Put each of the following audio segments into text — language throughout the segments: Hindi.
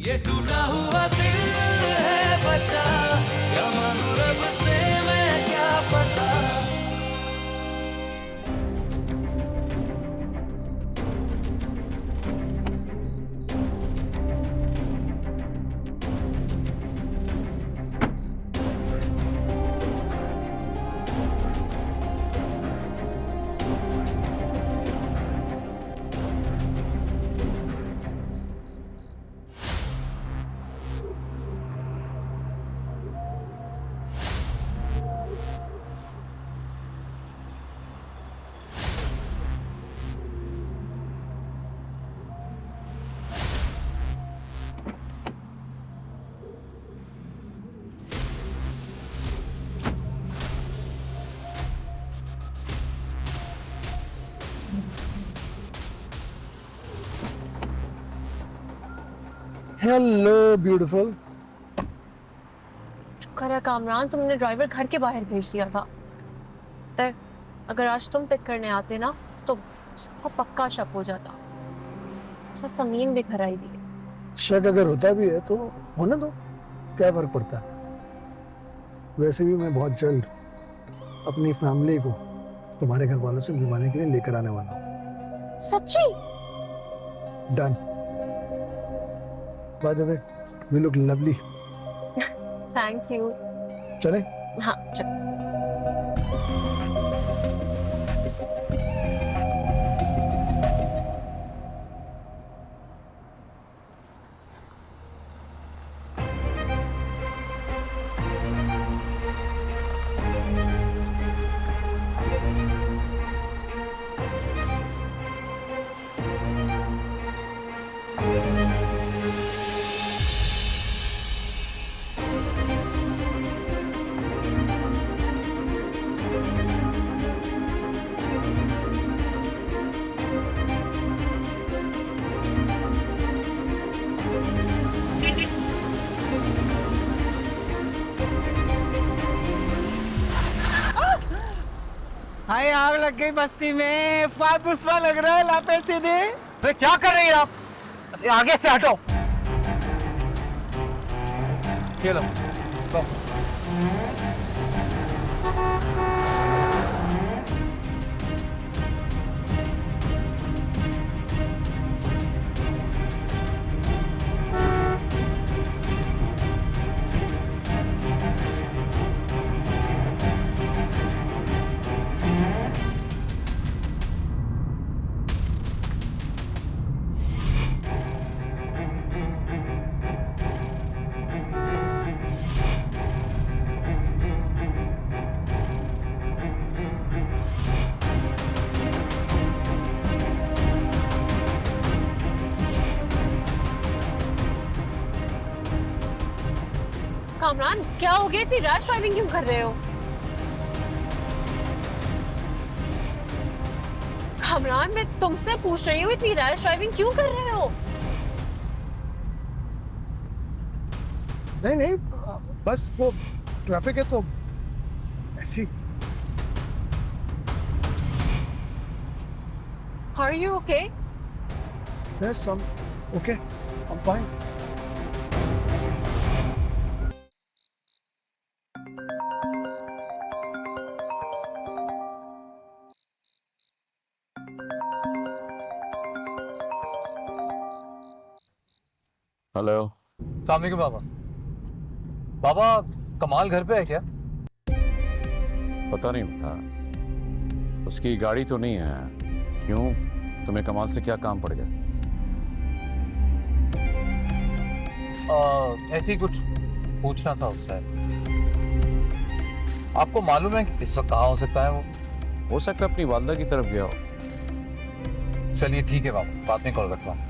ये टूटा हुआ दिल है बचा, क्या मांगू रब से मैं क्या पता। Hello beautiful. शुक्र है कामरान, तुमने ड्राइवर घर के बाहर भेज दिया था। तय अगर आज तुम पिक करने आते ना तो सबको पक्का शक हो जाता। समीन भी घर आई भी है। शक अगर होता भी है तो होने दो, क्या फर्क पड़ता है। वैसे भी मैं बहुत जल्द अपनी फैमिली को तुम्हारे घर वालों से मिलवाने के लिए लेकर आने वाला हूँ। सच्ची? Done. By the way, we look lovely. Thank you. चले? हाँ चल। हाय, आग लग गई बस्ती में। फात पुष्पा लग रहा है लापे सीधे। अरे क्या कर रही है आप? अरे आगे से हटो। ये लो। कामरान क्या हो गया, इतनी रैश ड्राइविंग क्यों कर रहे हो? कामरान मैं तुमसे पूछ रही हूँ, इतनी रैश ड्राइविंग क्यों कर रहे हो? नहीं नहीं, बस वो ट्रैफिक है तो ऐसी। Are you okay? Yes, I'm okay. I'm fine. Hello. सामने के बाबा। बाबा कमाल घर पे है क्या? पता नहीं उठा, उसकी गाड़ी तो नहीं है। क्यों, तुम्हें कमाल से क्या काम पड़ गया? ऐसे ही कुछ पूछना था उससे। आपको मालूम है कि इस वक्त कहाँ हो सकता है वो? हो सकता है अपनी वालदा की तरफ गया हो। चलिए ठीक है बाबा, बाद में कॉल रखता हूँ।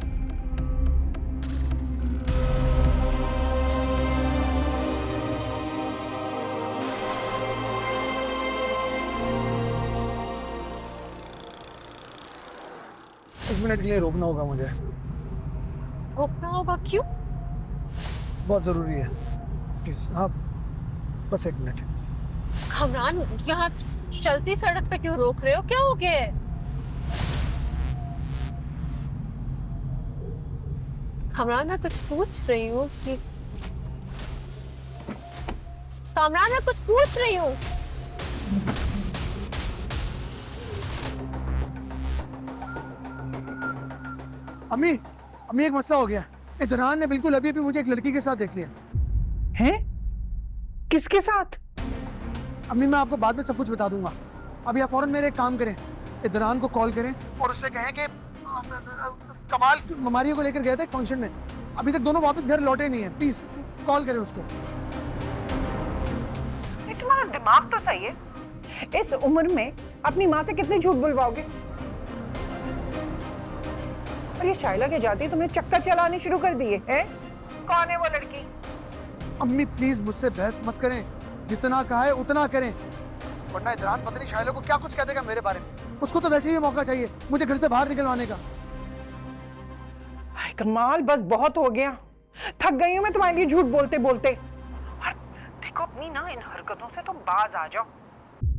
एक मिनट के लिए रोकना होगा मुझे। रोकना होगा? क्यों? बहुत जरूरी है प्लीज। हाँ बस एक मिनट। कामरान यहाँ चलती सड़क पे क्यों रोक रहे हो, क्या हो गया है? कामरान, मैं कुछ पूछ रही हूँ कि कामरान, मैं कुछ पूछ रही हूँ। अम्मी, अम्मी एक मसला हो गया। इधरान ने बिल्कुल अभी अभी मुझे एक लड़की के साथ देख लिया। हैं? किसके साथ? अम्मी मैं आपको बाद में सब कुछ बता दूंगा। अभी आप फौरन मेरे एक काम करें, इधरान को कॉल करें और उससे कहें कि कमाल ममारियों को लेकर गया था एक फंक्शन में, अभी तक दोनों वापस घर लौटे नहीं है। प्लीज कॉल करें उसको। तुम्हारा दिमाग तो सही है, इस उम्र में अपनी माँ से कितने झूठ बुलवाओगे? और ये शाइला के जाते तुमने चक्कर चलाने शुरू कर दिए हैं? कौन है वो लड़की? अम्मी प्लीज मुझसे बहस मत करें, जितना कहा है उतना करें, वरना इधरान पता नहीं शाइला को क्या कुछ कह देगा मेरे बारे में। उसको तो वैसे ही मौका चाहिए मुझे घर से बाहर निकलवाने का। हाय कमाल, बस बहुत हो गया। थक गई हूँ मैं तुम्हारे लिए झूठ बोलते बोलते। और देखो अपनी ना इन हरकतों से तो बाज आ जाओ,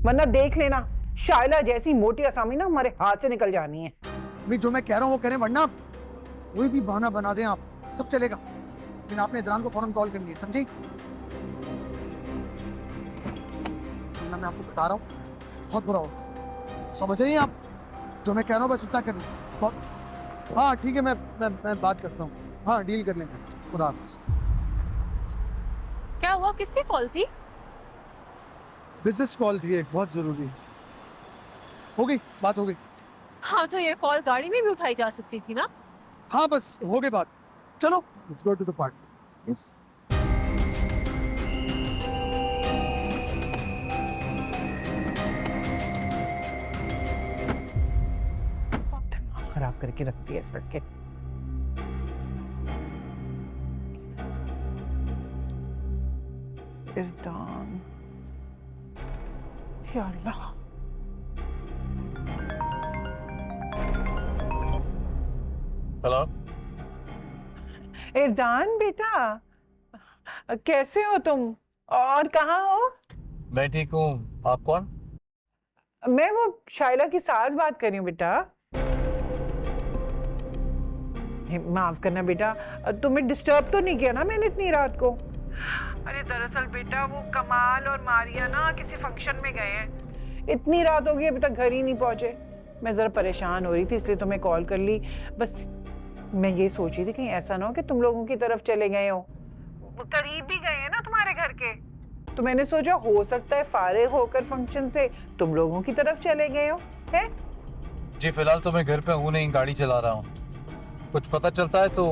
वरना देख लेना शाइला जैसी मोटी असामी ना हमारे हाथ से निकल जानी है। अभी जो मैं कह रहा हूँ वो करें, वरना कोई भी बहाना बना दें आप, सब चलेगा। लेकिन आपने इधरान को फौरन कॉल करनी है, समझी? वरना मैं आपको बता रहा हूँ बहुत बुरा होगा। समझ रही हैं आप? जो मैं कह रहा हूँ बस उतना कर लें। बहुत हाँ ठीक है, मैं बात करता हूँ। हाँ डील कर लेंगे। खुदा हाफिज़। क्या हुआ, किसकी कॉल थी? बिजनेस कॉल थी एक, बहुत जरूरी। हो गई बात, हो गई। हाँ तो ये कॉल गाड़ी में भी उठाई जा सकती थी ना? हाँ बस हो गई बात, चलो let's go to the party. Yes. खराब करके रखती है इस लड़के। इरदान, या अल्लाह। हेलो। इरदान बेटा, कैसे हो तुम और कहाँ हो? मैं ठीक हूँ, आप कौन? मैं वो शाइला की सास बात कर रही हूँ बेटा। माफ करना बेटा, तुम्हें डिस्टर्ब तो नहीं किया ना मैंने इतनी रात को? अरे दरअसल बेटा वो कमाल और मारिया ना किसी फंक्शन में गए हैं, इतनी रात हो गई अभी तक घर ही नहीं पहुंचे। मैं जरा परेशान हो रही थी इसलिए तुम्हें कॉल कर ली। बस मैं ये सोच रही थी कहीं ऐसा ना हो कि तुम लोगों की तरफ चले गए हो, करीब भी गए हैं ना तुम्हारे घर के, तो मैंने सोचा हो सकता है फारिग होकर फंक्शन से तुम लोगों की तरफ चले गए हो। है जी फिलहाल तो मैं घर पे हूँ नहीं, गाड़ी चला रहा हूँ। कुछ पता चलता है तो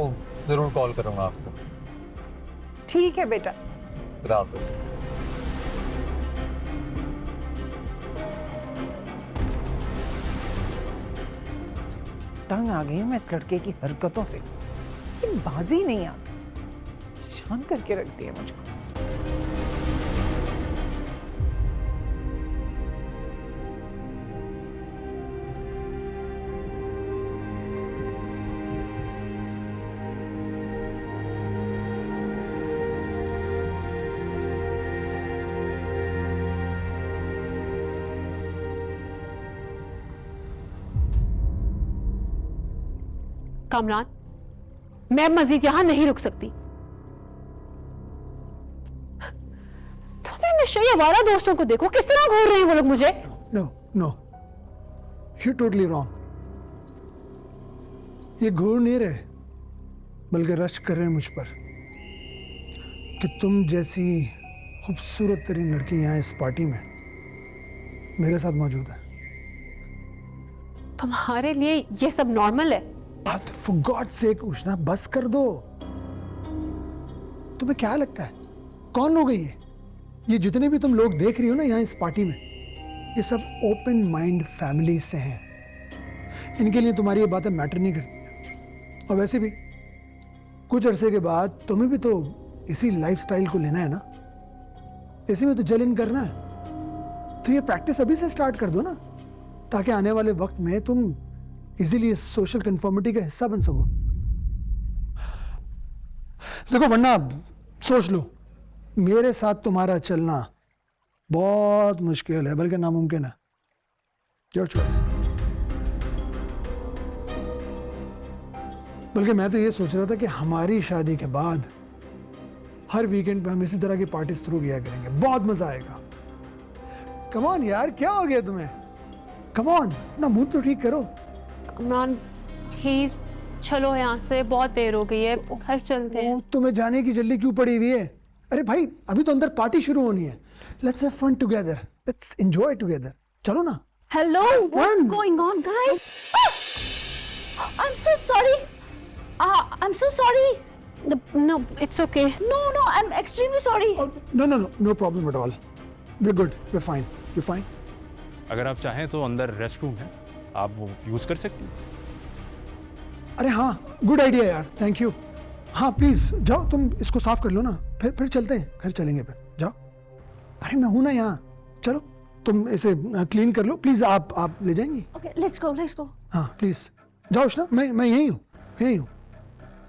जरूर कॉल करूँगा आपको। ठीक है बेटा। खुदा हाफिज़। तंग आ गई हूँ मैं इस लड़के की हरकतों से, लेकिन बाजी नहीं आती, परेशान करके रख दिया मुझको। कामरान, मैं मजीद यहां नहीं रुक सकती। तो मैं नशे आवारा दोस्तों को देखो किस तरह घूर रहे हैं वो लोग मुझे। No no, you totally wrong. ये घूर नहीं रहे बल्कि रश कर रहे हैं मुझ पर कि तुम जैसी खूबसूरत तरीन लड़की यहाँ इस पार्टी में मेरे साथ मौजूद है। तुम्हारे लिए ये सब नॉर्मल है? बात फॉर गॉड सेक उष्णा बस कर दो। तुम्हें क्या लगता है कौन लोग हैं ये जितने भी तुम लोग देख रही हो ना यहाँ इस पार्टी में, ये सब ओपन माइंड फैमिली से हैं। इनके लिए तुम्हारी ये बातें मैटर नहीं करती। और वैसे भी कुछ अरसे के बाद तुम्हें भी तो इसी लाइफस्टाइल को लेना है ना, इसी में तो जल इन करना है। तो ये प्रैक्टिस अभी से स्टार्ट कर दो ना, ताकि आने वाले वक्त में तुम इजीली इस सोशल कन्फर्मिटी का हिस्सा बन सको। देखो वरना सोच लो, मेरे साथ तुम्हारा चलना बहुत मुश्किल है, बल्कि नामुमकिन है। Your choice. बल्कि मैं तो ये सोच रहा था कि हमारी शादी के बाद हर वीकेंड पे हम इसी तरह की पार्टीज थ्रू किया करेंगे, बहुत मजा आएगा। कम ऑन यार, क्या हो गया तुम्हें? कम ऑन, ना मूड तो ठीक करो। कमरान प्लीज चलो यहाँ से, बहुत देर हो गई है, घर चलते हैं। तुम्हें जाने की जल्दी क्यों पड़ी हुई है? अरे भाई अभी तो अंदर पार्टी शुरू होनी है। Let's have fun together, let's enjoy together. चलो ना। Hello, what's going on, guys? I'm so sorry. I'm so sorry. No, it's okay. No, I'm extremely sorry. No problem at all. We're good, we're fine. You're fine? अगर आप चाहें तो अंदर रेस्ट रूम है, आप वो यूज कर सकती हैं। अरे हाँ, गुड आइडिया यार, थैंक यू। हाँ प्लीज जाओ, तुम इसको साफ कर लो ना, फिर चलते हैं, घर चलेंगे फिर। जाओ। अरे मैं हूं ना यहाँ, चलो तुम इसे क्लीन कर लो प्लीज। आप ले जाएंगी? Okay, let's go. हाँ प्लीज जाओ उष्णा, मैं यही हूँ,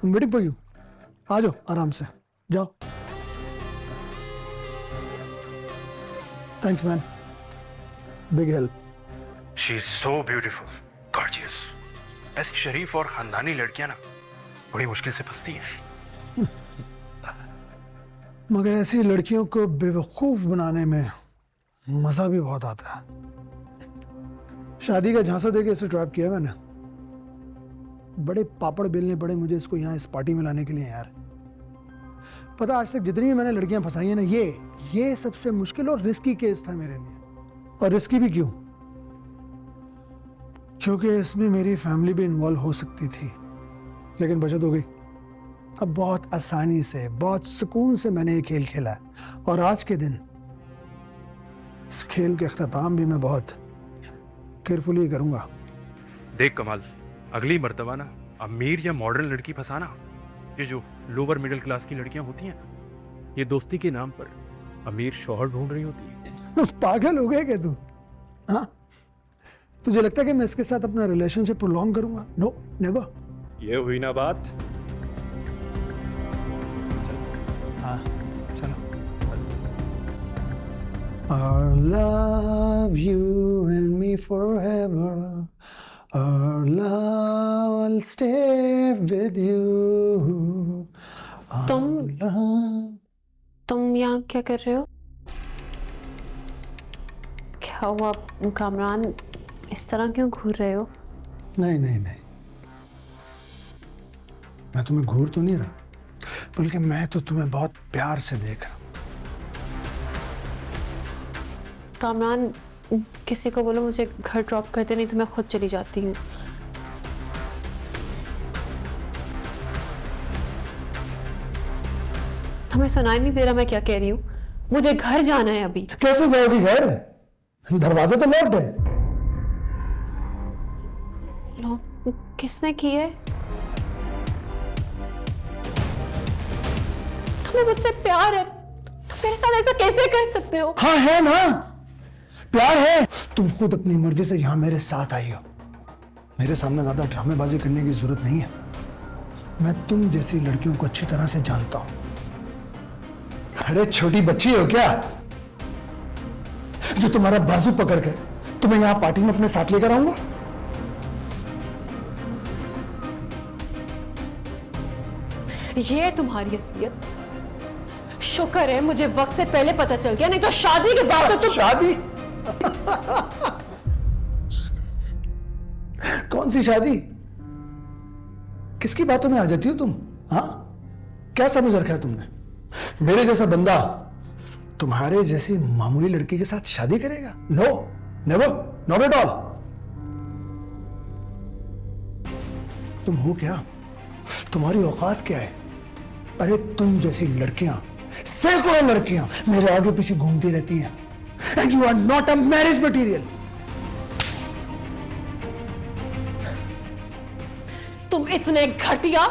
वेटिंग फॉर यू। आ जाओ आराम से, जाओ। Thanks man, big help. She is so beautiful, gorgeous. ऐसी शरीफ और खानदानी लड़कियां ना बड़ी मुश्किल से फंसती हैं। मगर ऐसी लड़कियों को बेवकूफ बनाने में मजा भी बहुत आता है। शादी का झांसा देके इसे ट्रैप किया मैंने। बड़े पापड़ बेलने पड़े मुझे इसको यहाँ इस पार्टी में लाने के लिए यार। पता आज तक जितनी भी मैंने लड़कियां फंसाई हैं ना, ये सबसे मुश्किल और रिस्की केस था मेरे लिए। और रिस्की भी क्यों? क्योंकि इसमें मेरी फैमिली भी इन्वॉल्व हो सकती थी, लेकिन बचत हो गई। अब बहुत आसानी से, बहुत सुकून से मैंने ये खेल खेला है, और आज के दिन इस खेल के अख्ताम भी मैं बहुत केयरफुली करूंगा। देख कमाल, अगली मर्तबा ना अमीर या मॉडर्न लड़की फंसाना, ये जो लोअर मिडिल क्लास की लड़कियां होती हैं, ये दोस्ती के नाम पर अमीर शौहर ढूंढ रही होती है। पागल हो गए क्या तू? हाँ, तुझे लगता है कि मैं इसके साथ अपना रिलेशनशिप प्रोलॉन्ग करूंगा? No, never. ये हुई ना बात। हाँ चलो। Our love you and me forever, our love will stay with you. तुम यहाँ क्या कर रहे हो? क्या हुआ कामरान, इस तरह क्यों घूर रहे हो? नहीं, मैं तुम्हें घूर तो नहीं रहा, बल्कि मैं तो तुम्हें बहुत प्यार से देख रहा हूं। कामरान, किसी को बोलो मुझे घर ड्रॉप करते, नहीं तो मैं खुद चली जाती हूँ। तुम्हें सुनाई नहीं दे रहा मैं क्या कह रही हूँ? मुझे घर जाना है अभी। कैसे जाओगी घर? दरवाजा तो लॉक्ड है। किसने की है? तुम्हें मुझसे प्यार है, तुम मेरे साथ ऐसा कैसे कर सकते हो? हाँ है ना, प्यार है। तुम खुद अपनी मर्जी से यहाँ मेरे साथ आई हो। मेरे सामने ज्यादा ड्रामेबाजी करने की जरूरत नहीं है। मैं तुम जैसी लड़कियों को अच्छी तरह से जानता हूं। अरे छोटी बच्ची हो क्या, जो तुम्हारा बाजू पकड़कर तुम्हें यहाँ पार्टी में अपने साथ लेकर आऊंगा? ये है तुम्हारी असलियत। शुक्र है मुझे वक्त से पहले पता चल गया, नहीं तो शादी के बाद तो तुम। शादी? कौन सी शादी? किसकी बातों में आ जाती हो तुम? हाँ, क्या समझ रखा है तुमने? मेरे जैसा बंदा तुम्हारे जैसी मामूली लड़की के साथ शादी करेगा? No, never, not at all. तुम हो क्या? तुम्हारी औकात क्या है? अरे तुम जैसी लड़कियां, सैकड़ों लड़कियां मेरे आगे पीछे घूमती रहती हैं, and you are not a marriage material. तुम इतने घटिया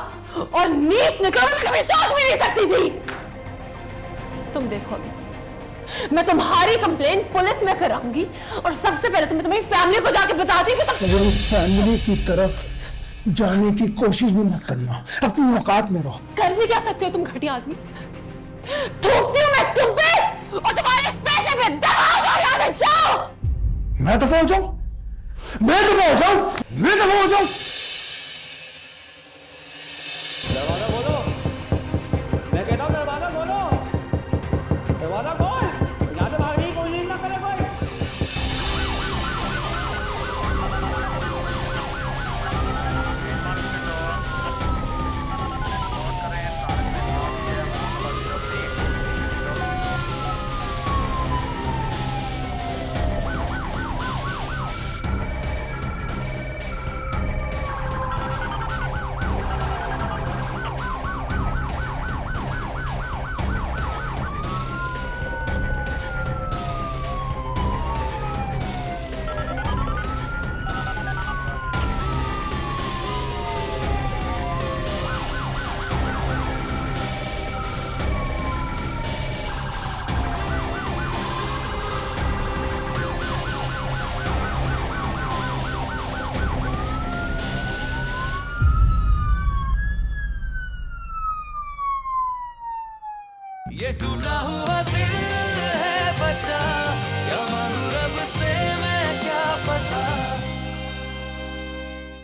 और नीच निकल कभी सोच भी नहीं सकती थी। तुम देखो अभी मैं तुम्हारी कंप्लेंट पुलिस में कराऊंगी, और सबसे पहले तुम्हारी फैमिली को जाके बताती हूँ कि तुम फैमिली की तरफ जाने की कोशिश भी मत करना, अपनी औकात में रहो। कर भी क्या सकते हो तुम घटिया आदमी? थूकती हूँ मैं तुम पे और तुम्हारे इस पैसे पे। दबाओ, जाओ। मैं दफा हो जाऊं? ये टूटा हुआ दिल है बचा